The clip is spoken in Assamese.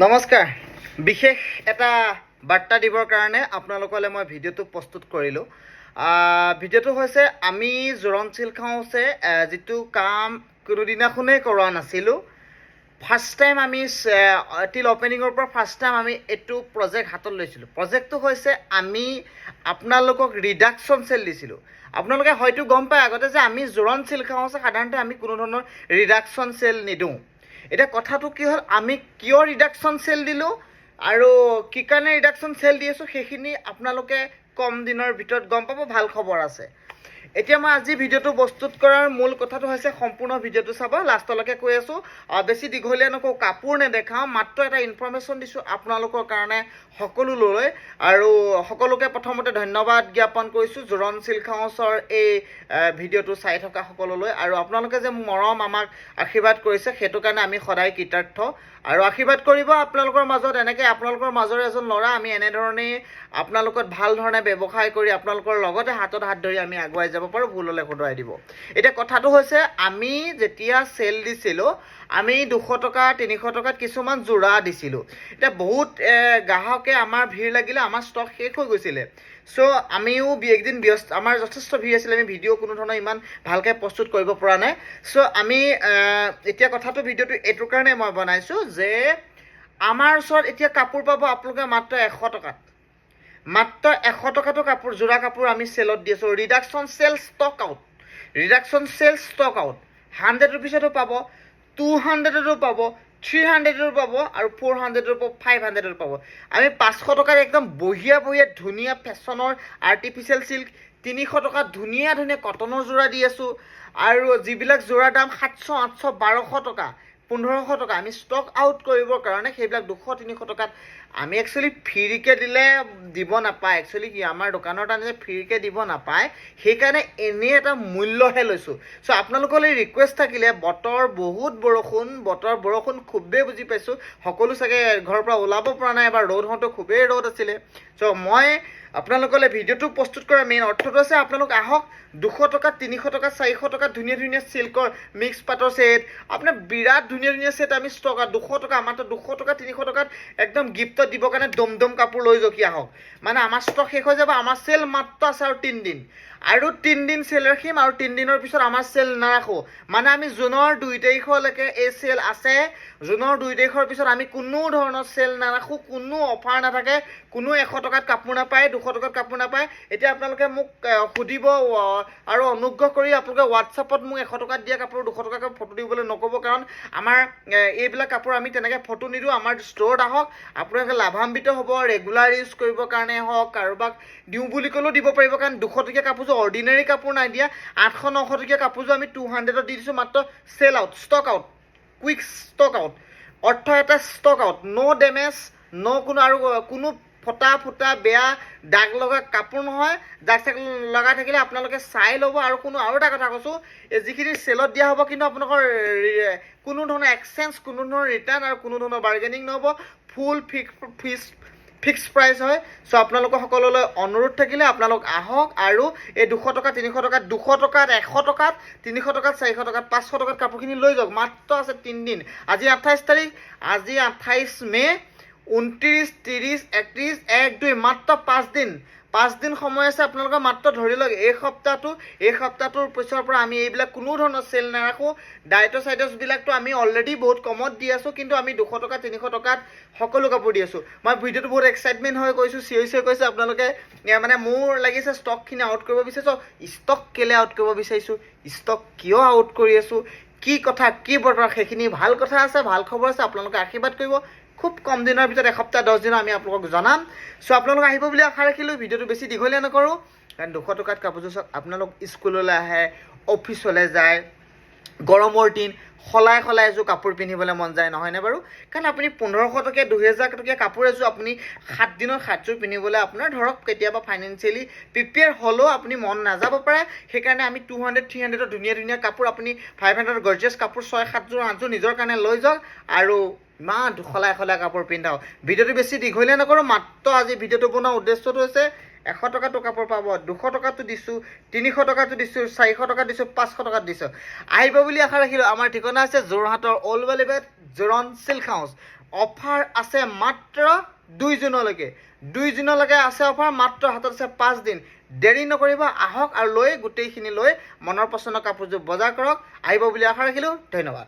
নমস্কাৰ বিশেষ এটা বাৰ্তা দিবৰ কাৰণে আপোনালোকলৈ মই ভিডিঅ'টো প্ৰস্তুত কৰিলোঁ ভিডিঅ'টো হৈছে আমি জোৰণ চিল্ক হাউছে যিটো কাম কোনোদিনাখনেই কৰা নাছিলোঁ ফাৰ্ষ্ট টাইম আমি টিল অপেনিঙৰ পৰা ফাৰ্ষ্ট টাইম আমি এইটো প্ৰজেক্ট হাতত লৈছিলোঁ প্ৰজেক্টটো হৈছে আমি আপোনালোকক ৰিডাকশ্যন চেল দিছিলোঁ আপোনালোকে হয়তো গম পায় আগতে যে আমি জোৰণ চিল্ক হাউছে সাধাৰণতে আমি কোনো ধৰণৰ ৰিডাকশ্যন চেল নিদিওঁ এতিয়া কথাটো কি হ'ল আমি কিয় ৰিডাকশ্যন চেল দিলোঁ আৰু কি কাৰণে ৰিডাকশ্যন চেল দি আছোঁ সেইখিনি আপোনালোকে কম দিনৰ ভিতৰত গম পাব ভাল খবৰ আছে এতিয়া মই আজি ভিডিঅ'টো প্ৰস্তুত কৰাৰ মূল কথাটো হৈছে সম্পূৰ্ণ ভিডিঅ'টো চাব লাষ্টলৈকে কৈ আছোঁ বেছি দীঘলীয়া নকওঁ কাপোৰ নেদেখাওঁ মাত্ৰ এটা ইনফৰ্মেশ্যন দিছোঁ আপোনালোকৰ কাৰণে সকলোলৈ আৰু সকলোকে প্ৰথমতে ধন্যবাদ জ্ঞাপন কৰিছোঁ জোৰণ চিল্ক হাউচৰ এই ভিডিঅ'টো চাই থকা সকলোলৈ আৰু আপোনালোকে যে মৰম আমাক আশীৰ্বাদ কৰিছে সেইটো কাৰণে আমি সদায় কৃতাৰ্থ আৰু আশীৰ্বাদ কৰিব আপোনালোকৰ মাজত এনেকৈ আপোনালোকৰ মাজৰ এজন ল'ৰা আমি এনেধৰণেই আপোনালোকত ভাল ধৰণে ব্যৱসায় কৰি আপোনালোকৰ লগতে হাতত হাত ধৰি আমি আগুৱাই যাব পাৰোঁ ভুল হ'লে শুধৰাই দিব এতিয়া কথাটো হৈছে আমি যেতিয়া চেল দিছিলোঁ আমি 200 টকা 300 টকাত কিছুমান যোৰা দিছিলোঁ এতিয়া বহুত গ্ৰাহকে আমাৰ ভিৰ লাগিলে আমাৰ ষ্টক শেষ হৈ গৈছিলে চ' আমিও একদিন ব্যস্ত আমাৰ যথেষ্ট ভিৰ আছিলে আমি ভিডিঅ' কোনো ধৰণৰ ইমান ভালকৈ প্ৰস্তুত কৰিব পৰা নাই চ' আমি এতিয়া কথাটো ভিডিঅ'টো এইটোৰ কাৰণে মই বনাইছোঁ যে আমাৰ ওচৰত এতিয়া কাপোৰ পাব আপোনালোকে মাত্ৰ 100 টকাত মাত্ৰ 100 টকাটো কাপোৰ যোৰা কাপোৰ আমি চেলত দি আছোঁ reduction sale stock out reduction sale stock out 100 ৰুপিছতো পাব 200টো পাব 300টো পাব আৰু 400টো পাব 500টো পাব আমি 500 টকাৰ একদম বঢ়িয়া ধুনীয়া ফেশ্বনৰ আৰ্টিফিচিয়েল চিল্ক 300 টকাত ধুনীয়া কটনৰ যোৰা দি আছোঁ আৰু যিবিলাক যোৰাৰ দাম 700 800 1200 টকা 1500 টকা আমি ষ্টক আউট কৰিবৰ কাৰণে সেইবিলাক 200-300 টকাত আমি একচুৱেলি ফ্ৰীকৈ দিলে দিব নাপায় একচুৱেলি কি আমাৰ দোকানত আনি ফ্ৰীকৈ দিব নাপায় সেইকাৰণে এনেই এটা মূল্যহে লৈছোঁ চ' আপোনালোকলৈ ৰিকুৱেষ্ট থাকিলে বতৰ বৰষুণ খুবেই বুজি পাইছোঁ সকলো চাগে ঘৰৰ পৰা ওলাব পৰা নাই এবাৰ ৰ'দ হওঁতে খুবেই ৰ'দ আছিলে চ' মই আপোনালোকলৈ ভিডিঅ'টো প্ৰস্তুত কৰাৰ মেইন অৰ্থটো আছে আপোনালোক আহক 200 টকা 300 টকা 400 টকা ধুনীয়া চিল্কৰ মিক্স পাটৰ ছেট আপোনাৰ বিৰাট ধুনীয়া ছেট আমি ষ্টক 200 টকা মাত্ৰ 200 টকা 300 টকাত একদম গিফ্টত দিবৰ কাৰণে দম কাপোৰ লৈ জকি আহক মানে আমাৰ ষ্টক শেষ হৈ যাব আমাৰ চেল মাত্ৰ আছে আৰু 3 দিন আৰু 3 দিন চেল ৰাখিম আৰু 3 দিনৰ পিছত আমাৰ চেল নাৰাখোঁ মানে আমি জুনৰ 2 তাৰিখলৈকে এই চেল আছে জুনৰ 2 তাৰিখৰ পিছত আমি কোনো ধৰণৰ চেল নাৰাখোঁ কোনো অফাৰ নাথাকে কোনো 100 টকাত কাপোৰ নাপায় 200 টকাত কাপোৰ নাপায় এতিয়া আপোনালোকে মোক সুধিব আৰু অনুগ্ৰহ কৰি আপোনালোকে হোৱাটছআপত মোক 100 টকাত দিয়া কাপোৰ 200 টকাকৈ ফটো দিবলৈ নক'ব কাৰণ আমাৰ এইবিলাক কাপোৰ আমি তেনেকৈ ফটো নিদিওঁ আমাৰ ষ্ট'ৰত আহক আপোনালোকে লাভান্বিত হ'ব ৰেগুলাৰ ইউজ কৰিবৰ কাৰণে হওক কাৰোবাক দিওঁ বুলি ক'লেও দিব পাৰিব কাৰণ 200 টকীয়া কাপোৰযোৰ অৰ্ডিনাৰী কাপোৰ নাই দিয়া 800-900 টকীয়া কাপোৰযোৰ আমি 200ত দি দিছোঁ মাত্ৰ sale out stock out quick stock out অৰ্থ এটা ষ্টক আউট ন' ডেমেজ কোনো আৰু কোনো ফুটা বেয়া দাগ লগা কাপোৰ নহয় দাগ চাগ লগাই থাকিলে আপোনালোকে চাই ল'ব আৰু এটা কথা কৈছোঁ যিখিনি চেলত দিয়া হ'ব কিন্তু আপোনালোকৰ কোনো ধৰণৰ এক্সচেঞ্জ কোনো ধৰণৰ ৰিটাৰ্ণ আৰু কোনো ধৰণৰ বাৰ্গেনিং নহ'ব ফুল ফিক্স প্ৰাইচ হয় চ' আপোনালোকৰ সকলোলৈ অনুৰোধ থাকিলে আপোনালোক আহক আৰু এই 200 টকা 300 টকাত 200 টকাত 100 টকাত 300 টকাত 400 টকাত 500 টকাত কাপোৰখিনি লৈ যাওক মাত্ৰ আছে 3 দিন আজি 28 তাৰিখ আজি 28 মে 29 30 31 1 2 মাত্ৰ 5 দিন সময় আছে আপোনালোকৰ মাত্ৰ ধৰি লওক এই সপ্তাহটোৰ পিছৰ পৰা আমি এইবিলাক কোনো ধৰণৰ চেল নাৰাখোঁ ডাইটছবিলাকতো আমি অলৰেডি বহুত কমত দি আছোঁ কিন্তু আমি 200 টকা 300 টকাত সকলো কাপোৰ দি আছোঁ মই ভিডিঅ'টো বহুত এক্সাইটমেণ্ট হৈ কৈছোঁ চিঞৰি কৈছোঁ আপোনালোকে মানে মোৰ লাগিছে ষ্টকখিনি আউট কৰিব বিচাৰিছোঁ ষ্টক কেলৈ আউট কৰিব বিচাৰিছোঁ ষ্টক কিয় আউট কৰি আছোঁ কি কথা কি বতৰ সেইখিনি ভাল কথা আছে ভাল খবৰ আছে আপোনালোকে আশীৰ্বাদ কৰিব খুব কম দিনৰ ভিতৰত এসপ্তাহ 10 দিনৰ আমি আপোনালোকক জনাম চ' আপোনালোক আহিব বুলি আশা ৰাখিলোঁ ভিডিঅ'টো বেছি দীঘলীয়া নকৰোঁ কাৰণ 200 টকাত কাপোৰযোৰ চাওক আপোনালোক স্কুললৈ আহে অফিচলৈ যায় গৰমৰ দিন সলাই এযোৰ কাপোৰ পিন্ধিবলৈ মন যায় নহয়নে বাৰু কাৰণ আপুনি 1500 টকীয়া 2000 টকীয়া কাপোৰ এযোৰ আপুনি 7 দিনৰ 7যোৰ পিন্ধিবলৈ আপোনাৰ ধৰক কেতিয়াবা ফাইনেন্সিয়েলি প্ৰিপেয়াৰ হ'লেও আপুনি মন নাযাব পাৰে সেইকাৰণে আমি 200-300ৰ ধুনীয়া কাপোৰ আপুনি 500ৰ গৰ্জিয়াছ কাপোৰ 6-7যোৰ 8যোৰ নিজৰ কাৰণে লৈ যাওক আৰু ইমান সলাই কাপোৰ পিন্ধাওক ভিডিঅ'টো বেছি দীঘলীয়া নকৰোঁ মাত্ৰ আজি ভিডিঅ'টো বনোৱাৰ উদ্দেশ্যটো হৈছে 100 টকাটো কাপোৰ পাব 200 টকাটো দিছোঁ 300 টকাটো দিছোঁ 400 টকাত দিছোঁ 500 টকাত দিছোঁ আহিব বুলি আশা ৰাখিলোঁ আমাৰ ঠিকনা আছে যোৰহাটৰ অল্ড বেলিবেট জোৰণ চিল্ক হাউচ অফাৰ আছে মাত্ৰ 2 জুনলৈকে 2 জুনলৈকে আছে অফাৰ মাত্ৰ হাতত আছে 5 দিন দেৰি নকৰিব আহক আৰু লৈ গোটেইখিনি লৈ মনৰ পচন্দৰ কাপোৰযোৰ বজাৰ কৰক আহিব বুলি আশা ৰাখিলোঁ ধন্যবাদ